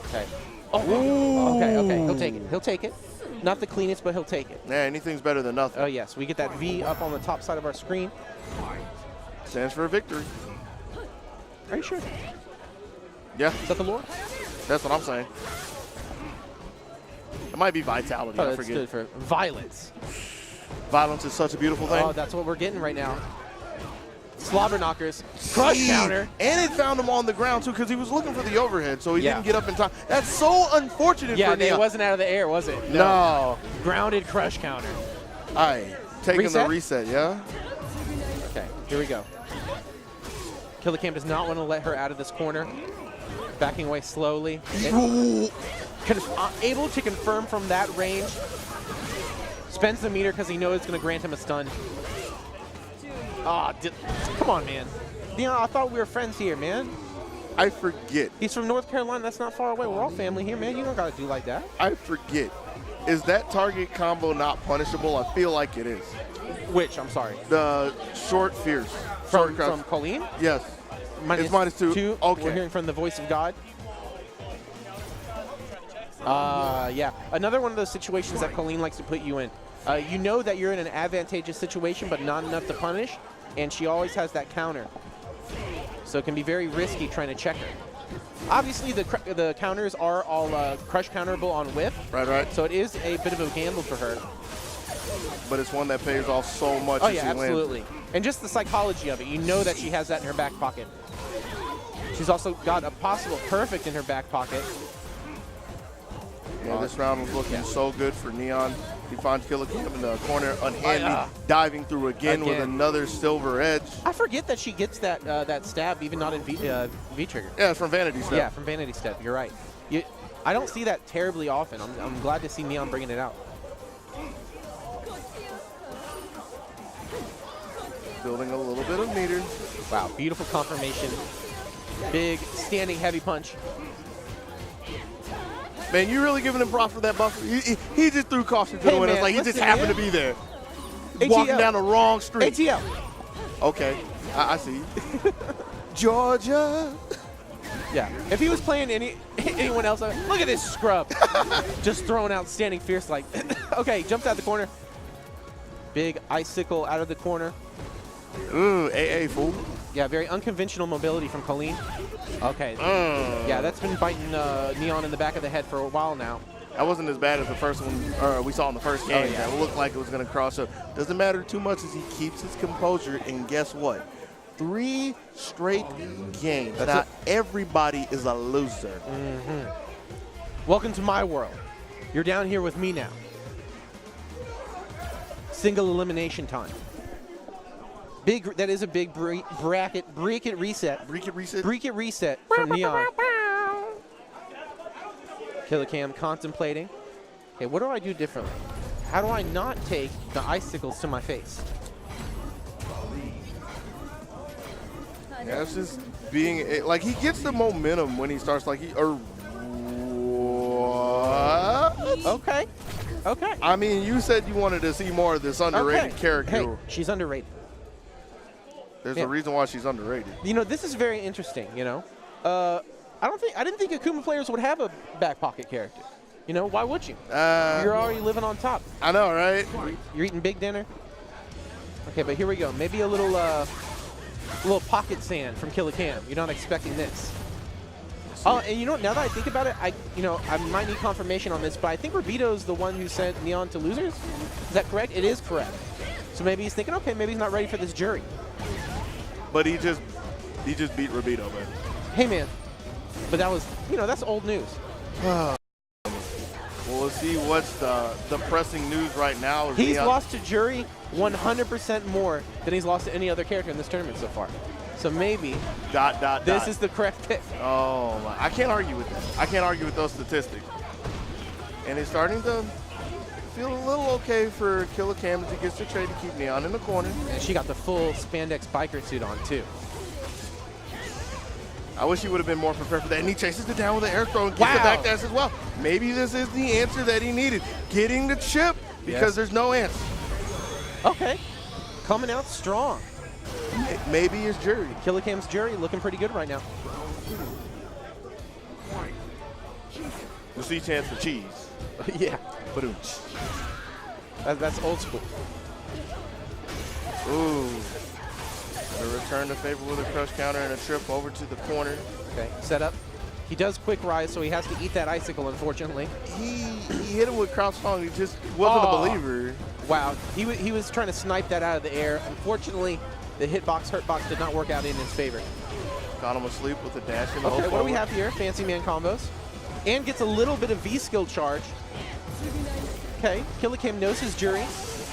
Okay. Oh, okay. He'll take it. He'll take it. Not the cleanest, but he'll take it. Yeah, anything's better than nothing. Oh, yes. We get that V up on the top side of our screen. Stands for a victory. Are you sure? Yeah, Is that the lore? that's what I'm saying. It might be vitality. Oh, I it forget. stood for violence. Violence is such a beautiful thing. Oh, that's what we're getting right now. Slobber knockers. Crush counter. And it found him on the ground, too, because he was looking for the overhead, so he Yeah. didn't get up in time. That's so unfortunate Yeah, for Neon. it wasn't out of the air, was it? No. Grounded crush counter. All right, taking Reset? the reset, yeah? Okay, here we go. Killer Cam does not want to let her out of this corner. Backing away slowly. Able to confirm from that range. Spends the meter because he knows it's going to grant him a stun. Oh, come on, man. Dion, I thought we were friends here, man. I forget. He's from North Carolina. That's not far away. We're all family here, man. You don't got to do like that. I forget. Is that target combo not punishable? I feel like it is. Which? I'm sorry. The short fierce. From Short cross. Colleen? Yes. It's -2. Okay. We're hearing from the voice of God. Yeah. Another one of those situations that Colleen likes to put you in. You know that you're in an advantageous situation, but not enough to punish, and she always has that counter. So it can be very risky trying to check her. Obviously, the counters are all crush counterable on whiff. Right. So it is a bit of a gamble for her. But it's one that pays off so much. Oh, as yeah, she lands. absolutely. And just the psychology of it. You know that she has that in her back pocket. She's also got a possible perfect in her back pocket. Yeah, this round was looking so good for Neon. He finds Killer Cam in the corner, unhandy, diving through again with another silver edge. I forget that she gets that that stab, even not in V-Trigger. Yeah, it's from Vanity Step. Yeah, from Vanity Step. You're right. I don't see that terribly often. I'm glad to see Neon bringing it out. Building a little bit of meter. Wow, beautiful confirmation. Big, standing, heavy punch. Man, you really giving him props for that buffer? He just threw caution to the wind. It's like he just happened to be there. Walking down the wrong street. ATL. Okay, I see. Georgia. Yeah. If he was playing anyone else, look at this scrub. Just throwing out standing fierce like. Okay, jumps out the corner. Big icicle out of the corner. Ooh, AA fool. Yeah, very unconventional mobility from Colleen. Okay. Yeah, that's been biting Neon in the back of the head for a while now. That wasn't as bad as the first one we saw in the first game. Oh, yeah. That looked like it was going to cross up. Doesn't matter too much as he keeps his composure. And guess what? 3 straight games. Not everybody is a loser. Welcome to my world. You're down here with me now. Single elimination time. That is a big bracket reset. Bracket reset from Neon. Killer Cam contemplating. Okay, what do I do differently? How do I not take the icicles to my face? Yeah, it's just being like he gets the momentum when he starts like what? Okay. Okay. I mean, you said you wanted to see more of this underrated character. Hey, she's underrated. There's a reason why she's underrated. You know, this is very interesting, you know. I didn't think Akuma players would have a back pocket character. You know, why would you? You're already living on top. I know, right? You're eating big dinner. Okay, but here we go. Maybe a little pocket sand from Killer Cam. You're not expecting this. Oh, and you know what? Now that I think about it, I might need confirmation on this, but I think Rabito's the one who sent Neon to losers. Is that correct? It is correct. So maybe he's thinking, okay, maybe he's not ready for this jury. But he just beat Rabito, man. Hey, man. But that was, that's old news. Well, let's see what's the pressing news right now. He's lost to jury 100% more than he's lost to any other character in this tournament so far. So maybe this is the correct pick. Oh, my. I can't argue with that. I can't argue with those statistics. And it's starting to feel a little okay for Killer Cam as he gets to trade to keep Neon in the corner. And she got the full spandex biker suit on, too. I wish he would have been more prepared for that. And he chases it down with an air throw and gets the back dash as well. Maybe this is the answer that he needed. Getting the chip because there's no answer. Okay. Coming out strong. Maybe his jury. Killer Cam's jury looking pretty good right now. We'll see chance for cheese. Yeah. Ba-doom-ch. That's old school. Ooh. The return to favor with a crush counter and a trip over to the corner. Okay, set up. He does quick rise, so he has to eat that icicle, unfortunately. He hit him with crouch strong. He just wasn't a believer. Wow. He was trying to snipe that out of the air. Unfortunately, the hurtbox did not work out in his favor. Got him asleep with a dash in the Okay, what do we have here? Fancy man combos. And gets a little bit of V-skill charge. Okay, Killer Cam knows his jury.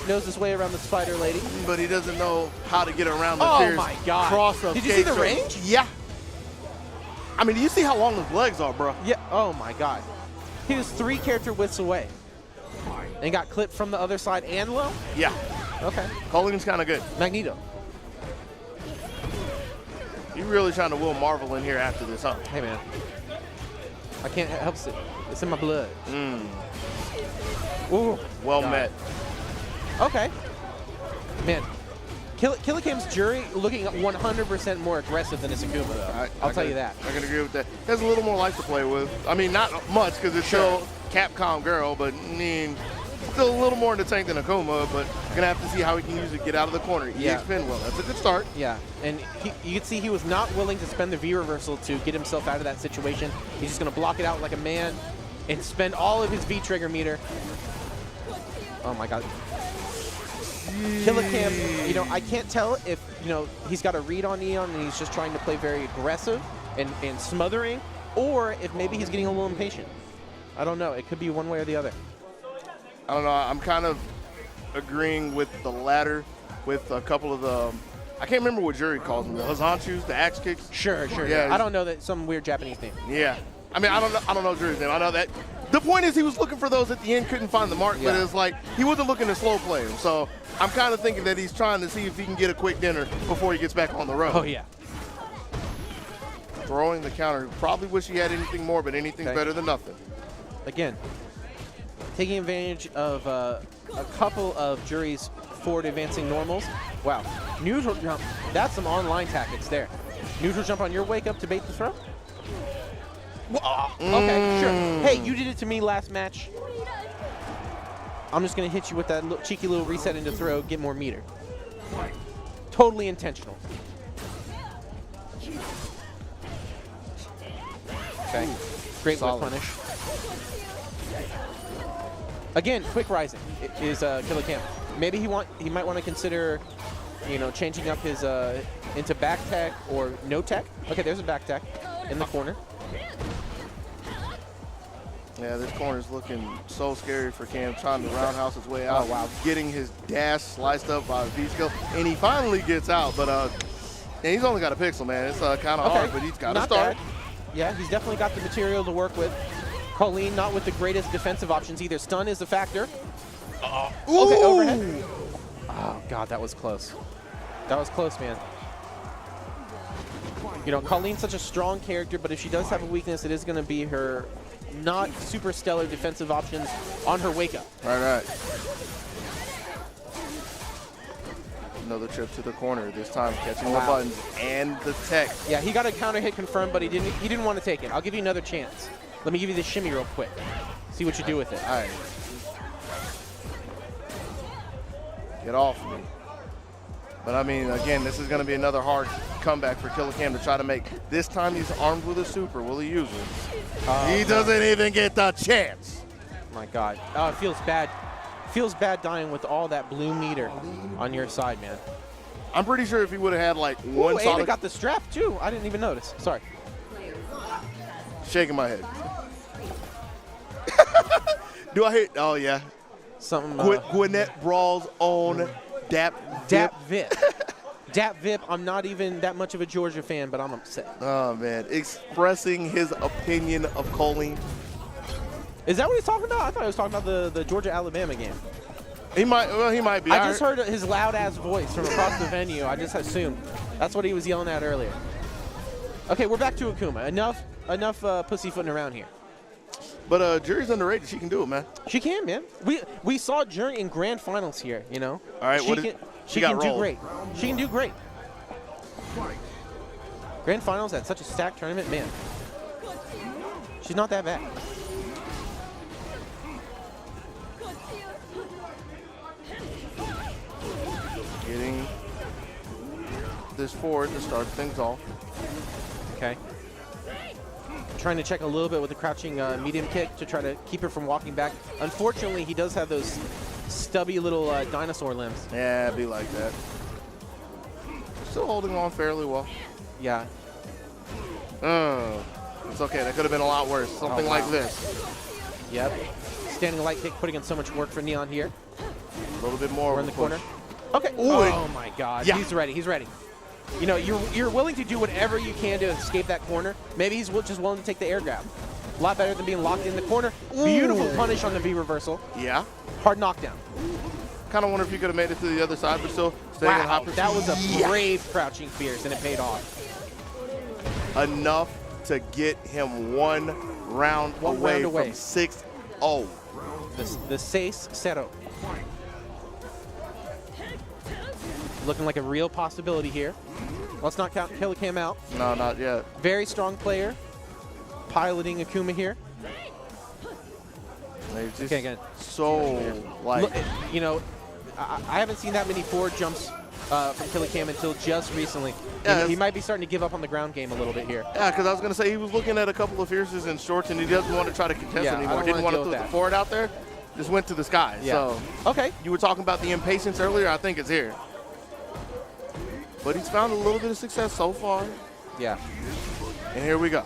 Knows his way around the spider lady. But he doesn't know how to get around the fierce my God. cross of Did you see the range? Yeah. I mean, do you see how long his legs are, bro? Yeah. Oh, my God. He was 3 character widths away. And got clipped from the other side and low? Yeah. Okay. Colleen's kind of good. Magneto. You're really trying to will Marvel in here after this, huh? Hey, man. I can't help it. It's in my blood. Ooh. Well met. Okay. Man, Killer Cam's jury looking 100% more aggressive than his Akuma, though. I'll tell you that. I can agree with that. He has a little more life to play with. I mean, not much because it's still Capcom girl, but I mean, still a little more in the tank than Akuma, but going to have to see how he can use it, get out of the corner. Yeah. Spin well. That's a good start. Yeah, and you can see he was not willing to spend the V-reversal to get himself out of that situation. He's just going to block it out like a man and spend all of his V-trigger meter. Oh, my God. Killer Cam, I can't tell if, he's got a read on Neon and he's just trying to play very aggressive and smothering, or if maybe he's getting a little impatient. I don't know. It could be one way or the other. I don't know. I'm kind of agreeing with the latter with a couple of the I can't remember what jury calls them. The Hazanchus, the axe kicks. Sure. Yeah, I don't know that some weird Japanese name. Yeah. I mean, I don't know jury's name. I know that. The point is he was looking for those at the end, couldn't find the mark, but it's like he wasn't looking to slow play him. So I'm kind of thinking that he's trying to see if he can get a quick dinner before he gets back on the road. Oh, yeah. Throwing the counter. Probably wish he had anything more, but anything's better than nothing. again, taking advantage of a couple of Jury's forward advancing normals. Wow. Neutral jump. That's some online tactics there. Neutral jump on your wake up to bait the throw? Okay, sure. Hey, you did it to me last match. I'm just going to hit you with that cheeky little reset into throw, get more meter. Totally intentional. Okay. Great whip punish. Again, quick rising is Killer Cam. Maybe he might want to consider, you know, changing up his into back tech or no tech. Okay, there's a back tech in the corner. Yeah, this corner's looking so scary for Cam, trying to roundhouse his way out. Oh, wow. Getting his dash sliced up by V-Skill, and he finally gets out, but and he's only got a pixel, man. It's kind of hard, but he's got to start. Bad. Yeah, he's definitely got the material to work with. Colleen not with the greatest defensive options either. Stun is a factor. Okay, overhead. Oh, God, that was close. That was close, man. You know, Colleen's such a strong character, but if she does have a weakness, it is going to be her not super stellar defensive options on her wake up. Right. Another trip to the corner, this time catching the buttons and the tech. Yeah, he got a counter hit confirmed, but he didn't want to take it. I'll give you another chance. Let me give you the shimmy real quick. See what you do with it. All right. Get off me. But I mean, again, this is going to be another hard comeback for Killer Cam to try to make. This time he's armed with a super. Will he use it? He doesn't even get the chance. My God. Oh, it feels bad. Feels bad dying with all that blue meter on your side, man. I'm pretty sure if he would have had like one and solid. it got the strap too. I didn't even notice. Sorry. Shaking my head. Do I hit? Oh yeah. Something. Gwinnett Brawl's own Dap Vip. Dap Vip. I'm not even that much of a Georgia fan, but I'm upset. Oh man, expressing his opinion of Colleen. Is that what he's talking about? I thought he was talking about the Georgia-Alabama game. He might. Well, he might be. I just heard his loud-ass voice from across the venue. I just assumed that's what he was yelling at earlier. Okay, we're back to Akuma. Enough pussyfooting around here. But Jury's underrated. She can do it, man. She can, man. We saw Jury in grand finals here. You know. All right. She can do great. She can do great. Grand finals at such a stacked tournament, man. She's not that bad. Getting this forward to start things off. Okay. Trying to check a little bit with the crouching medium kick to try to keep her from walking back. Unfortunately, he does have those stubby little dinosaur limbs. Yeah, it'd be like that. Still holding on fairly well. Yeah. It's okay. That could have been a lot worse. Something like this. Yep. Standing light kick, putting in so much work for Neon here. A little bit more. We're in the corner. Okay. Ooh, oh my God. Yeah. He's ready. He's ready. You know, you're willing to do whatever you can to escape that corner. Maybe he's just willing to take the air grab. A lot better than being locked in the corner. Ooh. Beautiful punish on the V reversal. Yeah. Hard knockdown. Kind of wonder if you could have made it to the other side, but still staying in high pursuit. That was a brave crouching fierce, and it paid off. Enough to get him one round away from 6-0. The 6-0. Looking like a real possibility here. Let's not count Killer Cam out. No, not yet. Very strong player. Piloting Akuma here. Just okay, again. So, like... Look, you know, I haven't seen that many forward jumps from Killer Cam until just recently. Yeah, he might be starting to give up on the ground game a little bit here. Yeah, because I was going to say he was looking at a couple of fierces in shorts, and he doesn't want to try to contest anymore. Didn't want to put the forward out there. Just went to the sky. Yeah. So, okay. You were talking about the impatience earlier. I think it's here. But he's found a little bit of success so far. Yeah. And here we go.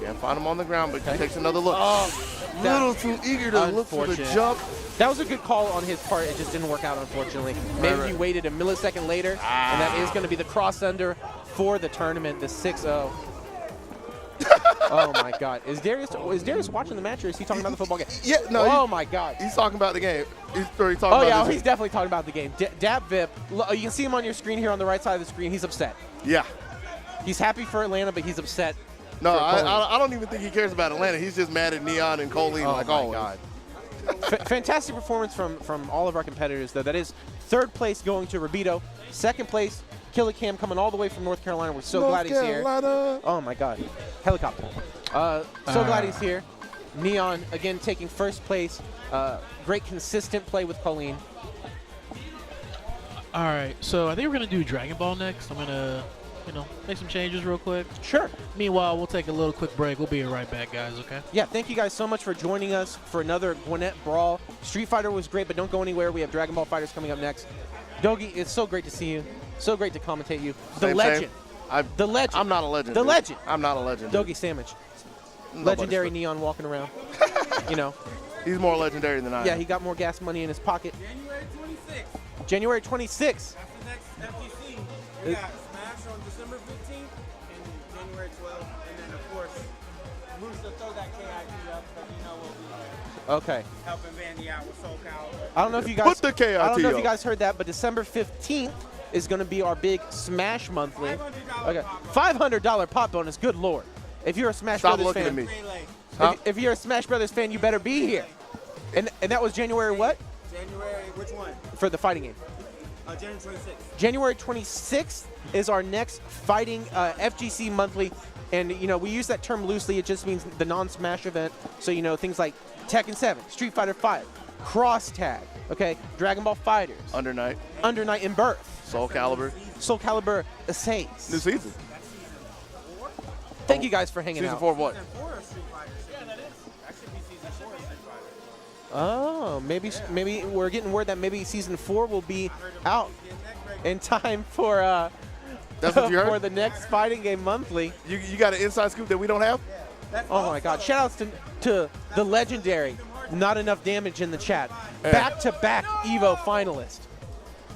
Can't find him on the ground, but he takes another look. Oh, little too eager to look for the jump. That was a good call on his part. It just didn't work out, unfortunately. Maybe if he waited a millisecond later, and that is going to be the cross under for the tournament, the 6-0. Oh my God! Is Darius watching the match, or is he talking about the football game? Yeah, no. Oh my God! He's talking about the game. He's talking he's definitely talking about the game. Dap Vip. You can see him on your screen here on the right side of the screen. He's upset. Yeah. He's happy for Atlanta, but he's upset No, for Colleen. I don't even think he cares about Atlanta. He's just mad at Neon and Colleen like always. God. Fantastic performance from all of our competitors, though. That is third place going to Rabito. Second place, Killer Cam coming all the way from North Carolina. We're so glad he's here. Oh, my God. Helicopter. So glad he's here. Neon, again, taking first place. Great consistent play with Colleen. All right, so I think we're going to do Dragon Ball next. I'm going to, make some changes real quick. Sure. Meanwhile, we'll take a little quick break. We'll be right back, guys, okay? Yeah, thank you guys so much for joining us for another Gwinnett Brawl. Street Fighter was great, but don't go anywhere. We have Dragon Ball Fighters coming up next. Dogi, it's so great to see you. So great to commentate you. The legend. The legend. I'm not a legend. The dude. legend. I'm not a legend. Dogi Sandwich. Legendary Neon walking around. He's more legendary than I am. Yeah, he got more gas money in his pocket. January 26th. That's the next FGC. We got Smash on December 15th and January 12th. And then, of course, Moose will throw that KIT up, but we'll be Okay. helping Vandy out with SoCal. I don't know if you guys Put the KIT I don't know if you up. guys heard that, but December 15th is going to be our big Smash monthly. $500 Okay. pop. $500 pop bonus. Good Lord. If you're a Smash Stop Brothers looking fan, at me. Melee. Huh? if you're a Smash Brothers fan, you better be here. And that was January what? January, which one? For the fighting game. January 26th. January 26th is our next fighting FGC monthly. And, we use that term loosely. It just means the non-Smash event. So, things like Tekken 7, Street Fighter 5, Cross Tag, okay, Dragon Ball Fighters, Under Night, Under Night and Birth, Soul Calibur, Soul Calibur Essays. new season. Thank you guys for hanging Season out. 4 of what? Season 4 of Street Fighter. Yeah, that is. That should be season 4 of Street Fighter. Oh, maybe we're getting word that maybe season 4 will be out in time for That's what you heard? for the next fighting game monthly. You got an inside scoop that we don't have? Oh my God! Shout outs to the legendary. Not enough damage in the chat. Yeah. Back-to-back Evo finalist.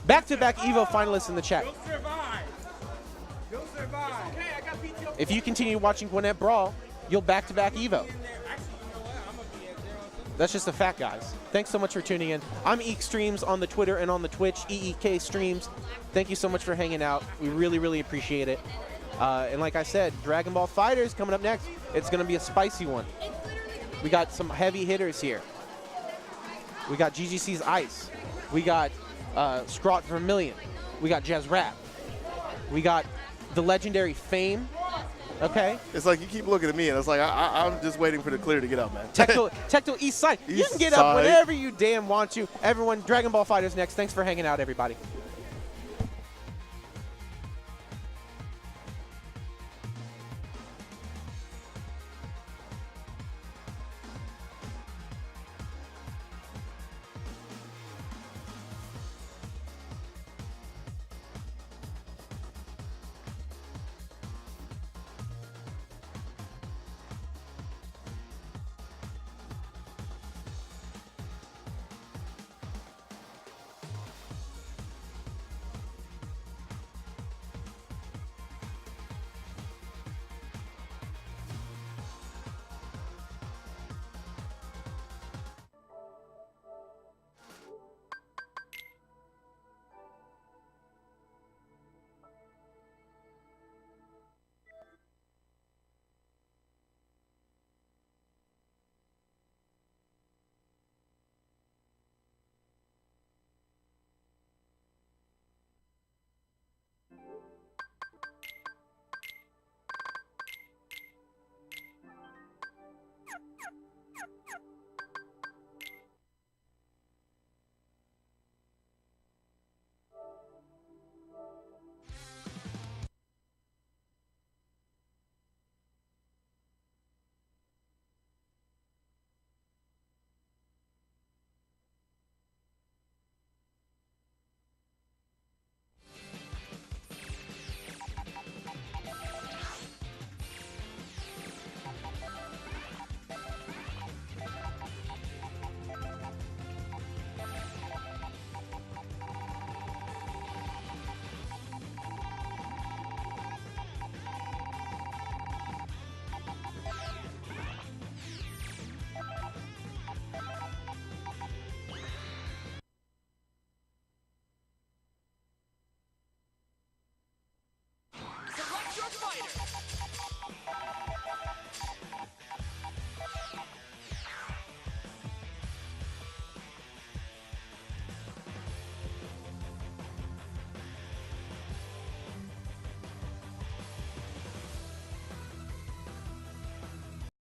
Back-to-back Evo finalists in the chat. You'll survive. You'll survive. Okay, I got PTO. If you continue watching Gwinnett Brawl, you'll back-to-back Evo. Actually, you know what? I'm going to be at 0-6. That's just a fact, guys. Thanks so much for tuning in. I'm Eek Streams on the Twitter and on the Twitch, EEK Streams. Thank you so much for hanging out. We really, really appreciate it. And like I said, Dragon Ball Fighters coming up next. It's going to be a spicy one. We got some heavy hitters here. We got GGC's Ice. We got Scrot Vermillion. We got Jazz Rap. We got the legendary Fame. Okay. It's like you keep looking at me, and it's like I'm just waiting for the clear to get up, man. Tecto East Side. You East can get up Side. whenever you damn want to. Everyone, Dragon Ball Fighters next. Thanks for hanging out, everybody.